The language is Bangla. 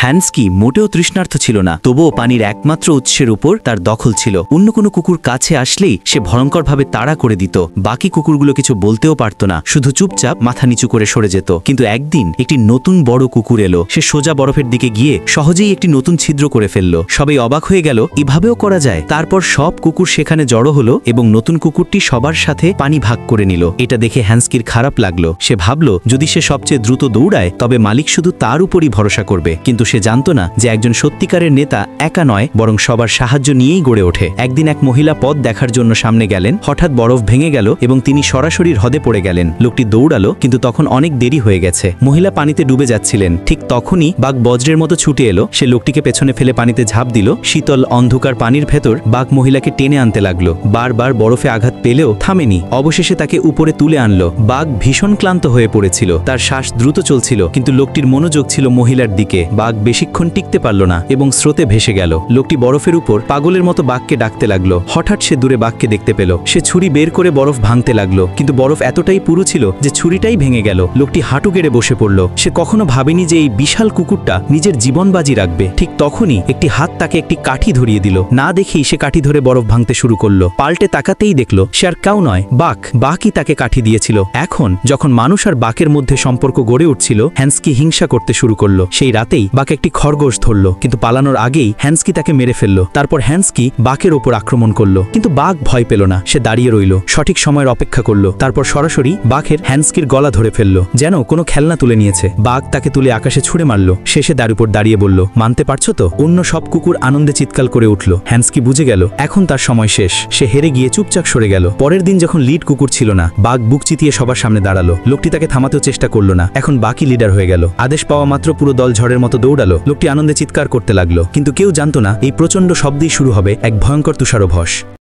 হ্যান্সকি মোটেও তৃষ্ণার্ত ছিল না, তবুও পানির একমাত্র উৎসের উপর তার দখল ছিল। অন্য কোনো কুকুর কাছে আসলেই সে ভয়ঙ্করভাবে তাড়া করে দিত। বাকি কুকুরগুলো কিছু বলতেও পারত না, শুধু চুপচাপ মাথা নিচু করে সরে যেত। কিন্তু একদিন একটি নতুন বড় কুকুর এলো। সে সোজা বরফের দিকে গিয়ে সহজেই একটি নতুন ছিদ্র করে ফেলল। সবাই অবাক হয়ে গেল, এভাবেও করা যায়? তারপর সব কুকুর সেখানে জড়ো হলো এবং নতুন কুকুরটি সবার সাথে পানি ভাগ করে নিল। এটা দেখে হ্যান্সকির খারাপ লাগলো। সে ভাবল, যদি সে সবচেয়ে দ্রুত দৌড়ায় তবে মালিক শুধু তার উপরই ভরসা করবে। কিন্তু সে জানত না যে একজন সত্যিকারের নেতা একা নয়, বরং সবার সাহায্য নিয়েই গড়ে ওঠে। একদিন এক মহিলা পথ দেখার জন্য সামনে গেলেন। হঠাৎ বরফ ভেঙে গেল এবং তিনি সরাসরি হ্রদে পড়ে গেলেন। লোকটি দৌড়ালো, কিন্তু তখন অনেক দেরি হয়ে গেছে। মহিলা পানিতে ডুবে যাচ্ছিলেন। ঠিক তখনই বাঘ বজ্রের মতো ছুটে এলো। সে লোকটিকে পেছনে ফেলে পানিতে ঝাঁপ দিল। শীতল অন্ধকার পানির ভেতর বাঘ মহিলাকে টেনে আনতে লাগলো। বারবার বরফে আঘাত পেলেও থামেনি। অবশেষে তাকে উপরে তুলে আনলো। বাঘ ভীষণ ক্লান্ত হয়ে পড়েছিল, তার শ্বাস দ্রুত চলছিল, কিন্তু লোকটির মনোযোগ ছিল মহিলার দিকে। বাঘ বেশিক্ষণ টিকতে পারল না এবং স্রোতে ভেসে গেল। লোকটি বরফের উপর পাগলের মতো বাঘকে ডাকতে লাগলো। হঠাৎ সে দূরে বাঘকে দেখতে পেল। সে ছুরি বের করে বরফ ভাঙতে লাগলো, কিন্তু বরফ এতটাই পুরু ছিল যে ছুরিটাই ভেঙে গেল। লোকটি হাঁটু গেড়ে বসে পড়ল। সে কখনো ভাবেনি যে এই বিশাল কুকুরটা নিজের জীবন বাজি রাখবে। ঠিক তখনই একটি হাত তাকে একটি কাঠি ধরিয়ে দিল। না দেখেই সে কাঠি ধরে বরফ ভাঙতে শুরু করলো। পাল্টে তাকাতেই দেখলো সে আর কেউ নয়, বাঘ। বাঘই তাকে কাঠি দিয়েছিল। এখন যখন মানুষ আর বাঘের মধ্যে সম্পর্ক গড়ে উঠছিল, হ্যান্সকি হিংসা করতে শুরু করলো। সেই রাতেই বাঘ একটি খরগোশ ধরল, কিন্তু পালানোর আগেই হ্যান্সকি তাকে মেরে ফেললো। তারপর হ্যান্সকি বাঘের ওপর আক্রমণ করলো, কিন্তু বাঘ ভয় পেল না। সে দাঁড়িয়ে রইল, সঠিক সময়ের অপেক্ষা করলো। তারপর সরাসরি বাঘের হ্যান্সকির গলা ধরে ফেললো, যেন কোনো খেলনা তুলে নিয়েছে। বাঘ তাকে তুলে আকাশে ছুঁড়ে মারলো। শেষে তার উপর দাঁড়িয়ে বলল, মানতে পারছো তো? অন্য সব কুকুর আনন্দে চিৎকার করে উঠল। হ্যান্সকি বুঝে গেল এখন তার সময় শেষ। সে হেরে গিয়ে চুপচাপ সরে গেল। পরের দিন যখন লিড কুকুর ছিল না, বাঘ বুক চিতিয়ে সবার সামনে দাঁড়ালো। লোকটি তাকে থামাতেও চেষ্টা করলো না। এখন বাকি লিডার হয়ে গেল। আদেশ পাওয়া মাত্র পুরো দল ঝড়ের মতো দৌড়ালো। লোকটি আনন্দে চিৎকার করতে লাগলো, কিন্তু কেউ জানতো না এই প্রচণ্ড শব্দেই শুরু হবে এক ভয়ঙ্কর তুষারভস।